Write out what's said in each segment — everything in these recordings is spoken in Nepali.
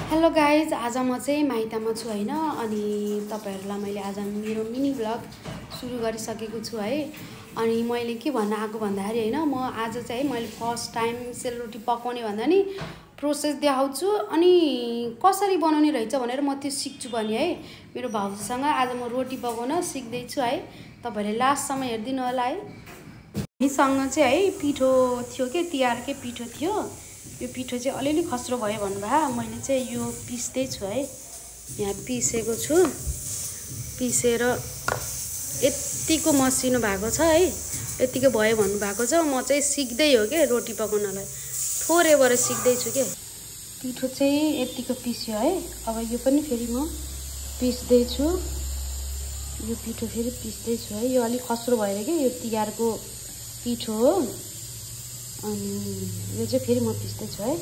हेलो गाइज, आज म चाहिँ माइतमा छु हैन। अनि तपाईहरुलाई मैले आज मेरो मिनी ब्लग सुरु गरिसकेको छु है। अनि मैले के भन्न आएको भन्दाखेरि हैन, म आज चाहिँ मैले फर्स्ट टाइम सेलरोटी पकाउने भन्दा नि प्रोसेस देखाउँछु अनि कसरी बनाउने रहेछ भनेर म त्यो सिक्छु पनि है। मेरो भाउजूसँग आज म रोटी पकाउन सिक्दै छु है। तपाईहरुले लास्टसम्म हेर्दिनु होला है। हामीसँग चाहिँ है पिठो थियो के तिहारकै पिठो थियो। यो पिठो चाहिँ अलिअलि खस्रो भयो भन्नुभयो। मैले चाहिँ यो पिस्दै छु है। यहाँ पिसेको छु। पिसेर यतिको मसिनो भएको छ है। यतिको भयो भन्नुभएको छ। म चाहिँ सिक्दै हो के रोटी पकाउनलाई। थोरैबाट सिक्दै छु के। पिठो चाहिँ यतिको पिस्यो है। अब यो पनि फेरि म पिस्दै छु। यो पिठो फेरि पिस्दै छु है। यो अलि खस्रो भएर के यो तिहारको पिठो हो। अनि यो चाहिँ फेरि म पिस्दै छु है।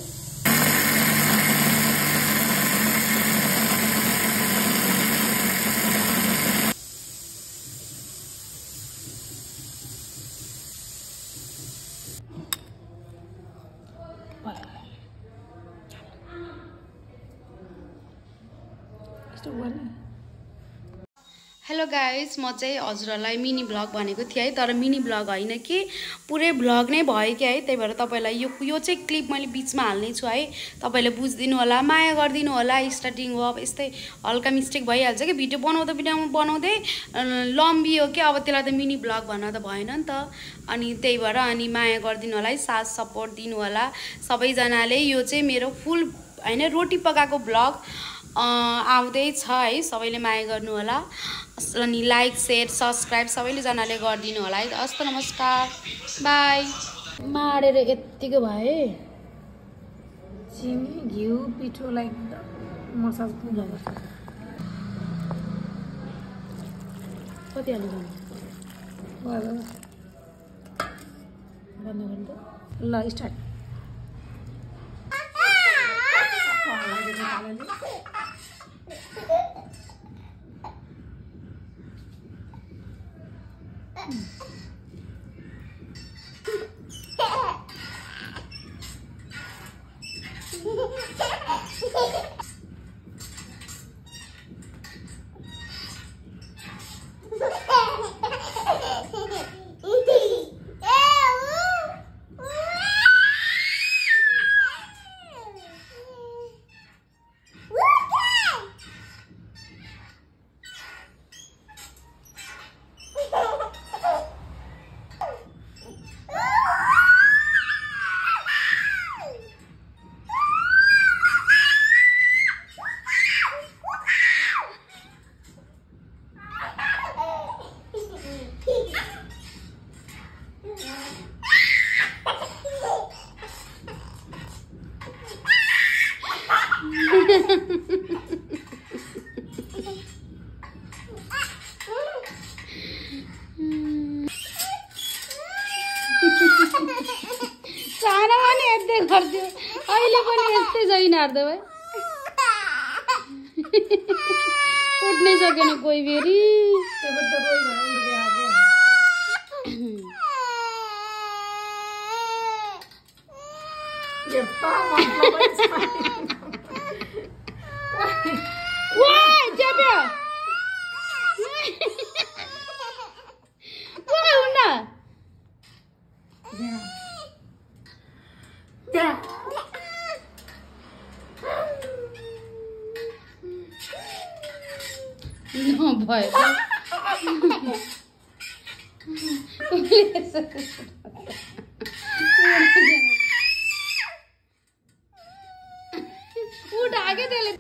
हेलो गाइज, म चाहिँ हजुरहरूलाई मिनी ब्लग भनेको थिएँ है। तर मिनी ब्लग होइन कि पुरै ब्लग नै भयो क्या है। त्यही भएर तपाईँलाई यो चाहिँ क्लिप मैले बिचमा हाल्ने छु है। तपाईँले बुझिदिनु होला, माया गरिदिनु होला। स्टार्टिङ हो, अब यस्तै हल्का मिस्टेक भइहाल्छ कि भिडियो बनाउँदै लम्बियो कि। अब त्यसलाई त मिनी ब्लग भन्न त भएन नि त। अनि त्यही भएर अनि माया गरिदिनु होला है, साथ सपोर्ट दिनु होला सबैजनाले। यो चाहिँ मेरो फुल हैन रोटी पकाएको ब्लग आउँदैछ है। सबैले माया गर्नु होला। अनि लाइक शेयर सब्सक्राइब सबैले जनाले गरिदिनु होला है। हस्त नमस्कार, बाई। माडेर यतिको भए चिनी घिउ पिठोलाई मसाज पुरा गर्छ। कति हाल्नु ल स्टार्ट। चाना पनि यस्तै गर्थ्यो, अहिले पनि यस्तै छैन हार्दै भाइ। उठ्नै सकेन कोही फेरि। भयो उठाके त्यसले।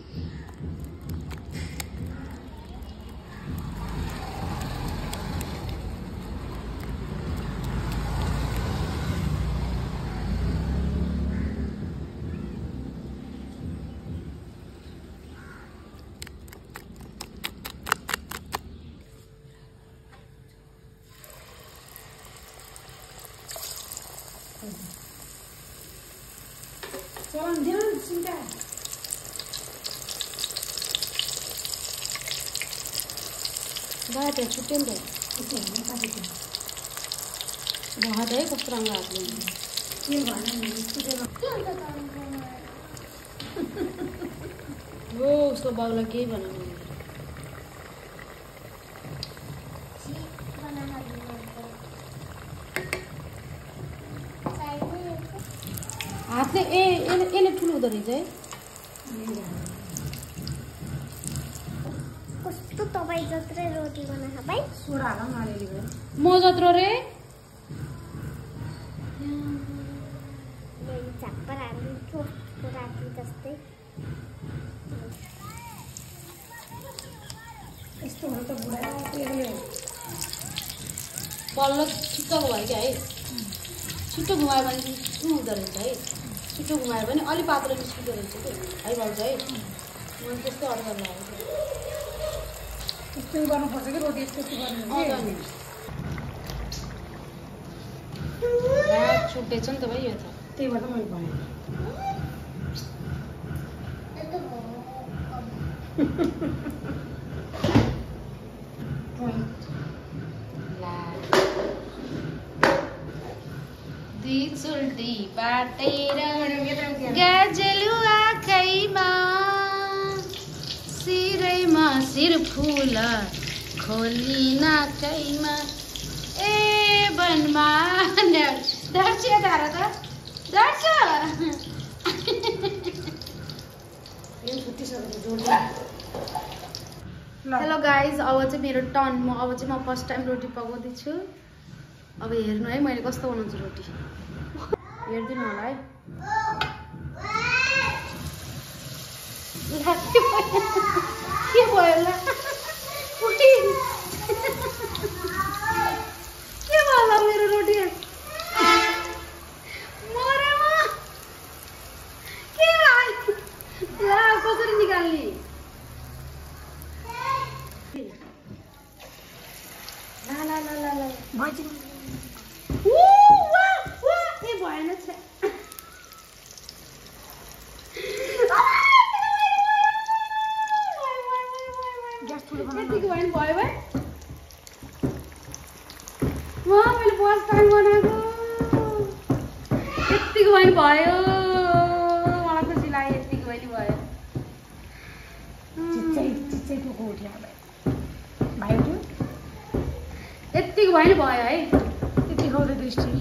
Jangan cinta. Baca cutin deh. Bahat deh keserang lagi. Ini mana nih? हो उसको बाउलाई केही भन्नु हातले यसले ठुलो हुँदो रहेछ है कस्तो तपाईँ जत्रै रोटी बनाएको भाइ सोडा हाल न अलिअलि भयो म जत्रो रे झाप्पर हाल्नु राति जस्तै यस्तो भयो त बुढा त्यसले बल्ल छिट्टो भयो क्या है छिट्टो घुमायो भने हुँदो रहेछ है छिट्टो घुमायो भने अलि पातलो निस्किँदो रहेछ कि है भाउजू है मैले त्यस्तै अर्डर लगाएको यस्तो गर्नुपर्छ कि रोटी यस्तो गर्नु छुट्टेछ नि त भाइ यो त त्यही भएर मैले भने दी चुल्टी बाटेर गाजलु आँखैमा सिरैमा सिर फुल खोली नाकैमा ए वनमा डर्छ तारा त डर्छ हेलो गाइज अब चाहिँ मेरो टर्न अब चाहिँ म फर्स्ट टाइम रोटी पकाउँदैछु अब हेर्नु है मैले कस्तो बनाउँछु रोटी हेरिदिनु होला है के भयो ल के भयो ल मेरो रोटी मरेमा के भयो ला कसरी निकाल्ने ला ला ला ला ला भएन यतिको भयो भयो भाइ मैले फर्स्ट टाइम बनाएको यतिको भयो भयो मलाई खुसी लाग्यो यतिको पनि भयो यतिको भयो नि भयो है यति खाउँदै दृष्टि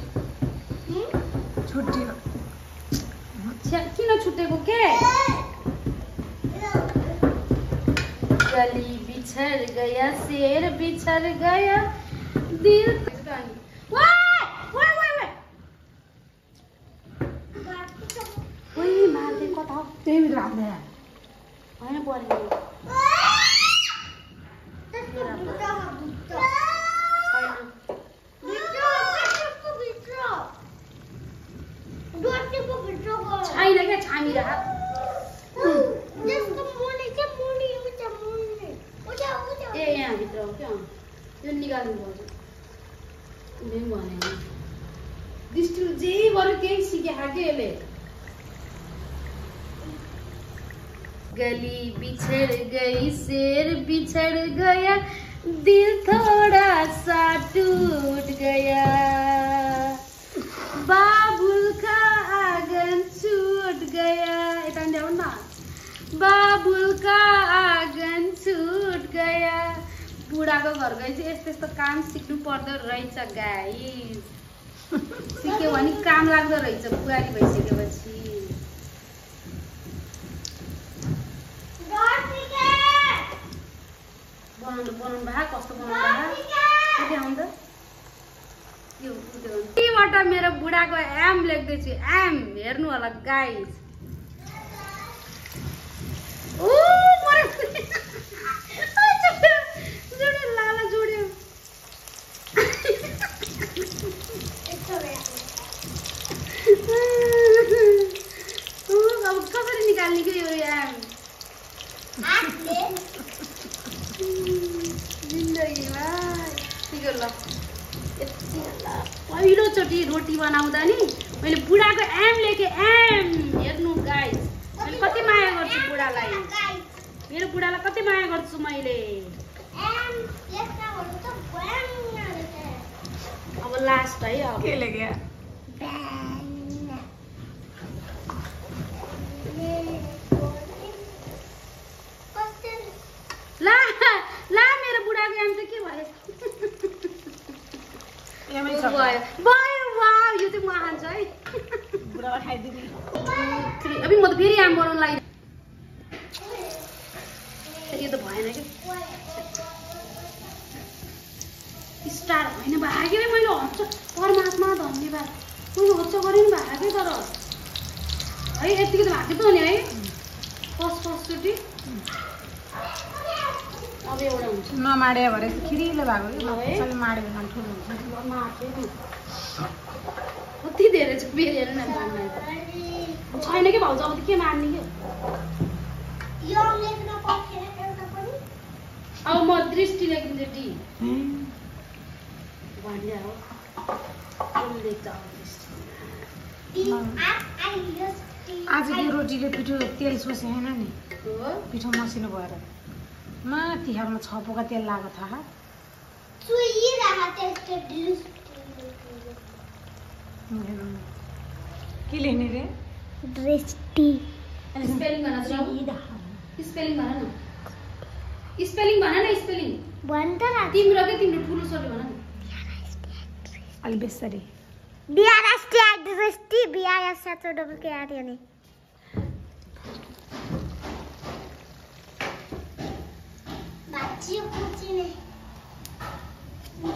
छुट्टियो किन छुटेको के गली बिछड़ गया शेर बिछड़ गया दिल मार्दै कता त्यही भित्र हाल्ने होइन परेको छैन क्या छामिरा ए यहाँभित्र हो क्या त्यो निकाल्नु पर्छ भने दृष्टि जे गर्यो केही सिकेको क्या यसले गली बिछड़ गई शेर बिछड़ गया दिल थोड़ा सा टूट गया बाबुल का आंगन छूट गया यता ल्याउ न बाबुल का आंगन छूट गया बुढाको घर गए चाहिँ यस्तो यस्तो काम सिक्नु पर्दो रहेछ गाइस सिक्यो भने काम लाग्दो रहेछ बुहारी भइसकेपछि बनाउनु भए कस्तो बनाउनु भए आउँछ यहीबाट मेरो बुढाको एम लेख्दैछु एम हेर्नु होला गाइस लाला जोड्यो अब कसरी निकाल्ने कि यो एम जिन्दगीमा ठिक ल पहिलोचोटि रोटी बनाउँदा नि मैले बुढाको एम लेखेँ एम हेर्नु गाइस मैले कति माया गर्छु बुढालाई मेरो बुढालाई कति माया गर्छु मैले अब लास्ट है अब के लेख्या भएन कि स्टार होइन भाग्यो है मैले हच्च परमात्मा धन्यवाद मैले हच्च गरेँ नि भाग्यो तर है यतिको त भएको त हो नि है फर्स्टचोटि अब एउटा हुन्छ नमाडे भरे खिरिलो भएको कि माड्यो भने ठुलो हुन्छ मार्दै नि कति धेरै चाहिँ फेरि हेर्नु न मार्ने छैन कि भाउजू अब त के मार्ने कि अब म दृष्टि लेखिदिन्छु डी भनिदिएर हो लेख्छ अब दृष्टि आज यो रोटीले पिठो तेल सोचे होइन नि हो पिठो मसिनो भएर म तिहारमा 6 पोका तेल लाग्यो थाहा के लेख्ने रे दृष्टि स्पेलिङ भन स्पेलिङ भन न स्पेलिङ भन न स्पेलिङ भन त न तिम्रो के तिम्रो ठुलो छोरी भन न अलि बेसरी बिआरएसटी दृष्टि बिआरएस सातो डबल के आर यानी बच्चियों पूछी ने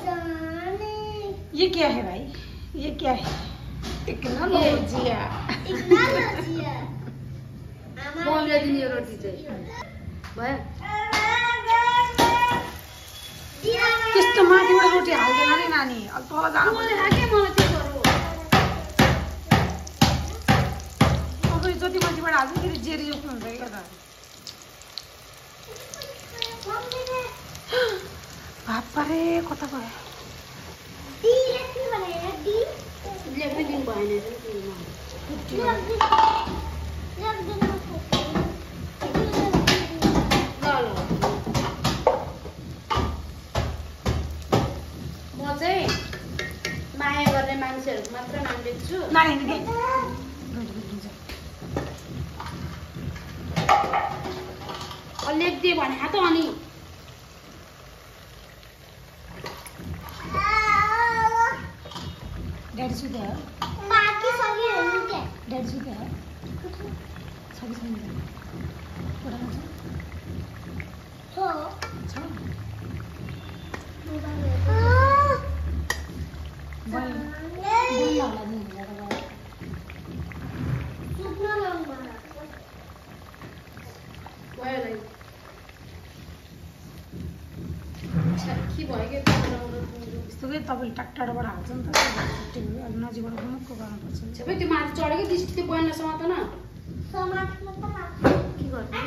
जाने ये क्या है भाई ये क्या है टेक्नोलॉजिया मम्मीले दिने यो रोटी चाहिँ भयो त्यस्तो माथिबाट रोटी हाल्दैन नि नानी अब तल जानु मैले राखेँ मलाई त्यो गरौँ अब जति माथिबाट हाल्छ फेरि जेरी जस्तो हुन्छ क्या त बाप्पा रे कता गयो लेख्नै दिनु भएन म चाहिँ माया गर्ने मान्छेहरूको मात्र नाम लेख्छु लेखिदिए भने त अनि ड्याडी सुते हो बाकी सबै हुन्छ ड्याडी सुते हो सबै छैन कोठामा हो छ के भयो कि यस्तो तपाईँले टाढोबाट हाल्छ नि त छुट्टी भयो अलिक नजिकबाट मुक्क गर्नुपर्छ सबै त्यो माथि चढेको दृष्टिले बन्न समात न समात्नु त के गर्ने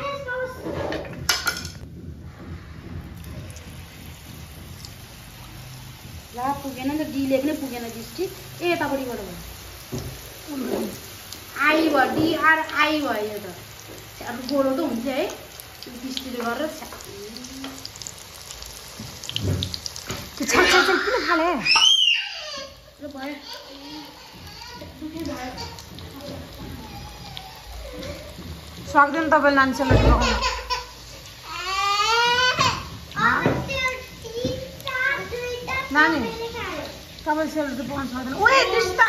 ला पुगेन नि त डी लेख्नै पुगेन दृष्टि ए यतापट्टिबाट भयो आई भयो डिआर आई भयो यो त अब गोलो त हुन्थ्यो है दृष्टिले गरेर किन फाले भयो सक्दैन तपाईँले नानी सेलरोटी पकाउनु नानी तपाईँले सेलरोटी पकाउनु सक्दैन ओए त्यस्ता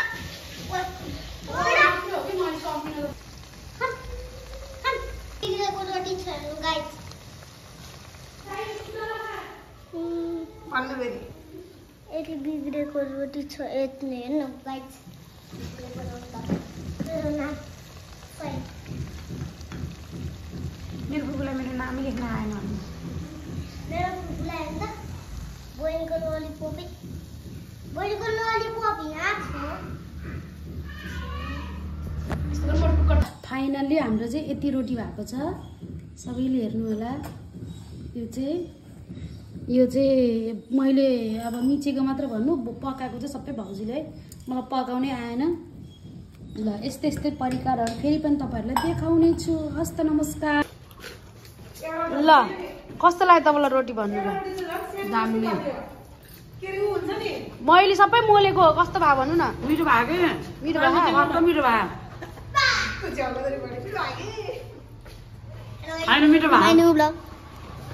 भन्नु फेरि यति बिग्रेको रोटी छ यति हेर्नु गाइस मेरो कुकुरलाई मेरो नामै लेख्न आएन भने मेरो कुकुरलाई हेर्नु त बोइलको ललिपप यहाँ छ फाइनल्ली हाम्रो चाहिँ यति रोटी भएको छ सबैले हेर्नु होला यो चाहिँ मैले अब मिचेको मात्र भन्नु पकाएको चाहिँ सबै भाउजूले मलाई पकाउनै आएन ल यस्तै यस्तै परिकारहरू फेरि पनि तपाईँहरूलाई देखाउने छु हस्त नमस्कार ल कस्तो लाग्यो तपाईँलाई रोटी भन्नु ल दामी मैले सबै मोलेको कस्तो भयो भन्नु न मिठो भएको मिठो भयो मिठो भयो होइन मिठो भयो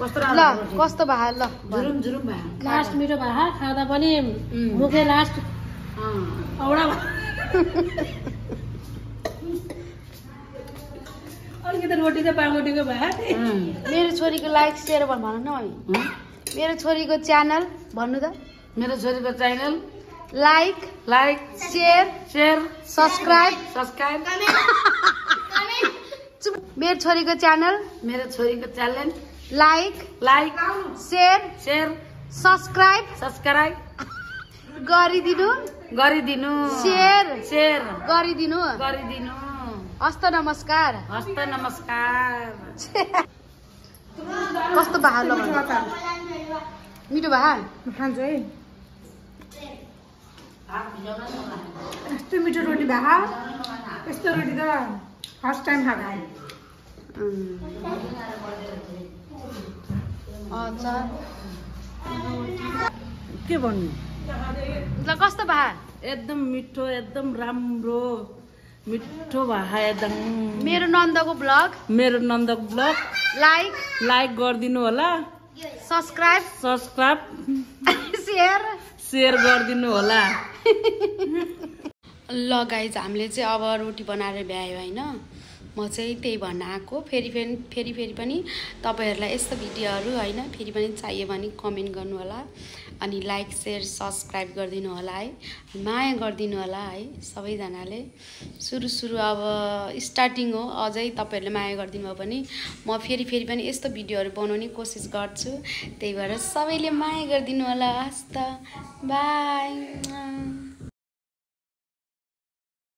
कस्तो ल कस्तो भयो ल झुरुम झुरुम भयो लास्ट मिठो भयो खाँदा पनि मुखे लास्ट औडा अलिकति रोटी र बागोटीको भात मेरो छोरीको लाइक सेयर भन न मम्मी मेरो छोरीको च्यानल भन्नु त मेरो छोरीको च्यानल लाइक सेयर सब्स्क्राइब मेरो छोरीको च्यानल लाइक सेयर सब्स्क्राइब गरिदिनु सेयर गरिदिनु हस्त नमस्कार कस्तो भा ल मिठो भा खान्छु है यस्तो मिठो रोटी भए यस्तो रोटी त फर्स्ट टाइम खाएको अचार के भन्नु ल कस्तो भा एकदम मिठो एकदम राम्रो मिठो भए एकदम मेरो नन्दको ब्लग लाइक गरिदिनु होला सब्स्क्राइब सेयर गरिदिनु होला ल गाइज हामीले चाहिँ अब रोटी बनाएर भ्यायो होइन म चाहिँ त्यही भन्न आएको फेरि पनि तपाईँहरूलाई यस्तो भिडियोहरू होइन फेरि पनि चाहियो भने कमेन्ट गर्नु होला अनि लाइक सेयर सब्स्क्राइब गरिदिनु होला है माया गरिदिनु होला है सबैजनाले सुरु अब स्टार्टिङ हो अझै तपाईँहरूले माया गरिदिनु भयो भने म फेरि पनि यस्तो भिडियोहरू बनाउने कोसिस गर्छु त्यही भएर सबैले माया गरिदिनु होला हस् त बाई